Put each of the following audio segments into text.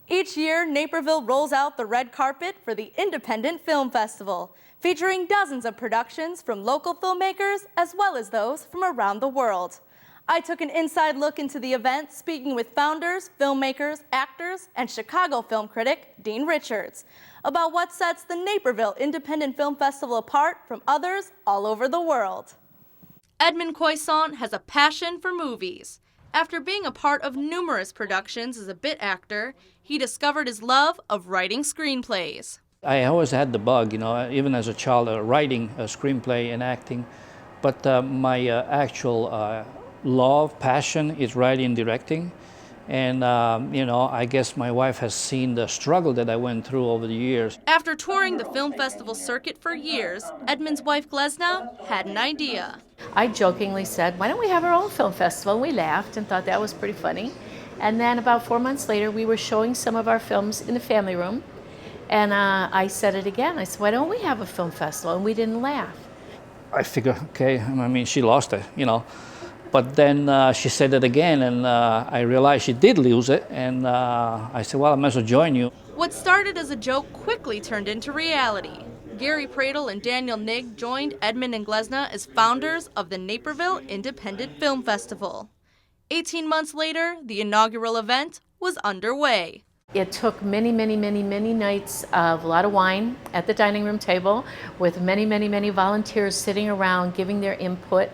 Each year, Naperville rolls out the red carpet for the Independent Film Festival, featuring dozens of productions from local filmmakers as well as those from around the world. I took an inside look into the event, speaking with founders, filmmakers, actors, and Chicago film critic Dean Richards about what sets the Naperville Independent Film Festival apart from others all over the world. Edmond Coisson has a passion for movies. After being a part of numerous productions as a bit actor, he discovered his love of writing screenplays. I always had the bug, even as a child, writing a screenplay and acting. But my actual love, passion is writing and directing. And, I guess my wife has seen the struggle that I went through over the years. After touring the film festival circuit for years, Edmond's wife, Glesna, had an idea. I jokingly said, why don't we have our own film festival? And we laughed and thought that was pretty funny. And then about 4 months later, we were showing some of our films in the family room. And I said it again. I said, why don't we have a film festival? And we didn't laugh. I figured, okay, she lost it, But then she said it again, and I realized she did lose it, and I said, well, I might as well join you. What started as a joke quickly turned into reality. Gary Pradle and Daniel Nigg joined Edmond and Glesna as founders of the Naperville Independent Film Festival. 18 months later, the inaugural event was underway. It took many, many, many, many nights of a lot of wine at the dining room table with many, many, many volunteers sitting around giving their input.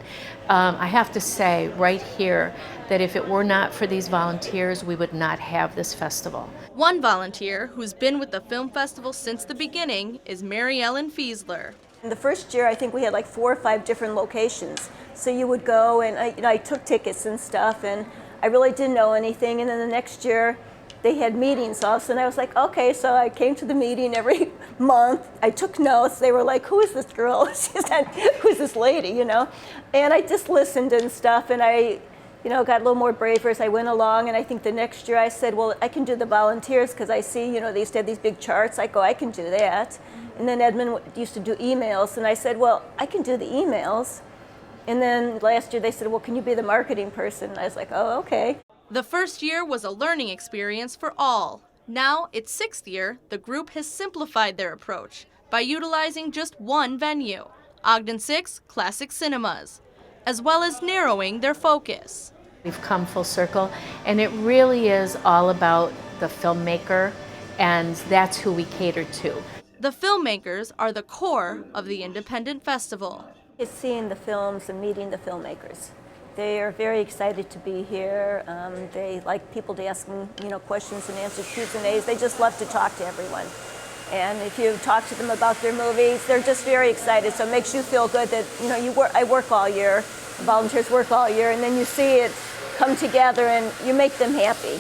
I have to say right here that if it were not for these volunteers, we would not have this festival. One volunteer who's been with the film festival since the beginning is Mary Ellen Fiesler. In the first year, I think we had like 4 or 5 different locations. So you would go, and I took tickets and stuff, and I really didn't know anything. And then the next year, they had meetings also, and I was like, okay, so I came to the meeting every month. I took notes. They were like, who is this girl? She said, who's this lady, And I just listened and stuff, and I, got a little more braver as I went along. And I think the next year I said, well, I can do the volunteers, because I see, they used to have these big charts. I go, I can do that. And then Edmond used to do emails, and I said, well, I can do the emails. And then last year they said, well, can you be the marketing person? And I was like, oh, okay. The first year was a learning experience for all. Now, its 6th year, the group has simplified their approach by utilizing just one venue, Ogden 6 Classic Cinemas, as well as narrowing their focus. We've come full circle, and it really is all about the filmmaker, and that's who we cater to. The filmmakers are the core of the Independent Festival. It's seeing the films and meeting the filmmakers. They are very excited to be here. They like people to ask them, questions and answers, Q&As. They just love to talk to everyone. And if you talk to them about their movies, they're just very excited. So it makes you feel good that, I work all year, volunteers work all year, and then you see it come together and you make them happy.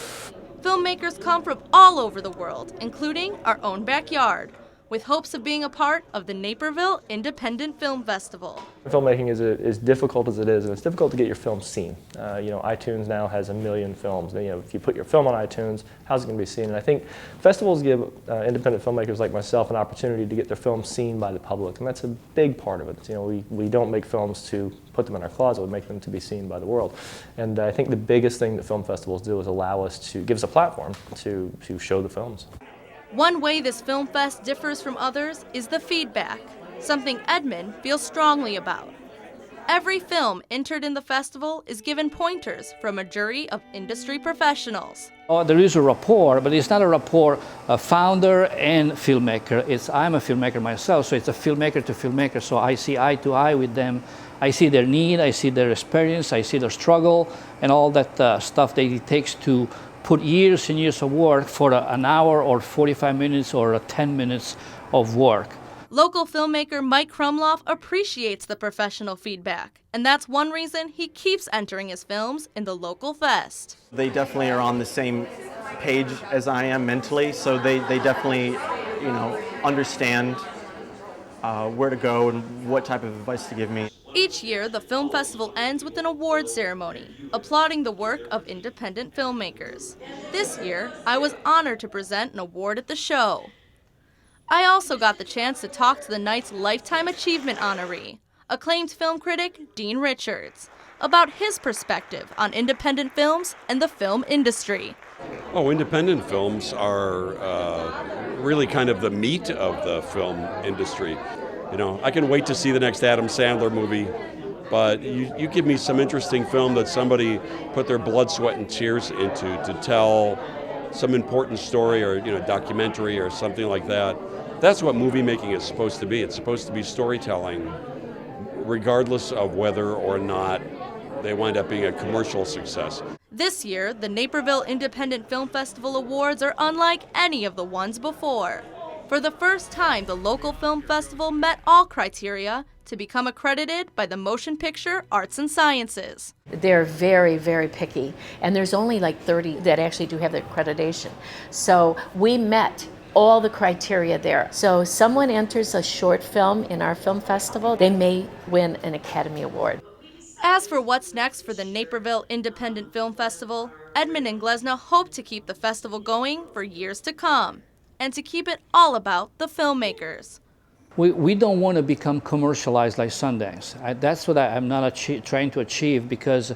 Filmmakers come from all over the world, including our own backyard, with hopes of being a part of the Naperville Independent Film Festival. Filmmaking is as difficult as it is, and it's difficult to get your film seen. iTunes now has 1 million films. If you put your film on iTunes, how's it going to be seen? And I think festivals give independent filmmakers like myself an opportunity to get their films seen by the public, and that's a big part of it. We don't make films to put them in our closet, we make them to be seen by the world. And I think the biggest thing that film festivals do is give us a platform to show the films. One way this film fest differs from others is the feedback, something Edmond feels strongly about. Every film entered in the festival is given pointers from a jury of industry professionals. There is a rapport, but it's not a rapport founder and filmmaker. I'm a filmmaker myself, so it's a filmmaker to filmmaker, so I see eye to eye with them. I see their need, I see their experience, I see their struggle, and all that stuff that it takes to put years and years of work for an hour or 45 minutes or 10 minutes of work. Local filmmaker Mike Krumloff appreciates the professional feedback, and that's one reason he keeps entering his films in the local fest. They definitely are on the same page as I am mentally, so they definitely, understand where to go and what type of advice to give me. Each year, the film festival ends with an award ceremony, applauding the work of independent filmmakers. This year, I was honored to present an award at the show. I also got the chance to talk to the night's Lifetime Achievement honoree, acclaimed film critic Dean Richards, about his perspective on independent films and the film industry. Oh, independent films are really kind of the meat of the film industry. You know, I can wait to see the next Adam Sandler movie, but you give me some interesting film that somebody put their blood, sweat, and tears into to tell some important story or, you know, documentary or something like that. That's what movie making is supposed to be. It's supposed to be storytelling, regardless of whether or not they wind up being a commercial success. This year, the Naperville Independent Film Festival Awards are unlike any of the ones before. For the first time, the local film festival met all criteria to become accredited by the Motion Picture Arts and Sciences. They're very, very picky, and there's only like 30 that actually do have the accreditation. So we met all the criteria there. So someone enters a short film in our film festival, they may win an Academy Award. As for what's next for the Naperville Independent Film Festival, Edmund and Glesna hope to keep the festival going for years to come and to keep it all about the filmmakers. We don't want to become commercialized like Sundance. That's what I'm not trying to achieve, because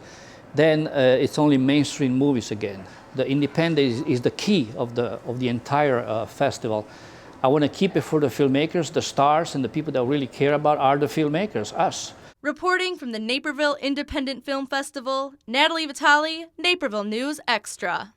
then it's only mainstream movies again. The independent is the key of the entire festival. I want to keep it for the filmmakers, the stars, and the people that really care about are the filmmakers, us. Reporting from the Naperville Independent Film Festival, Natalie Vitale, Naperville News Extra.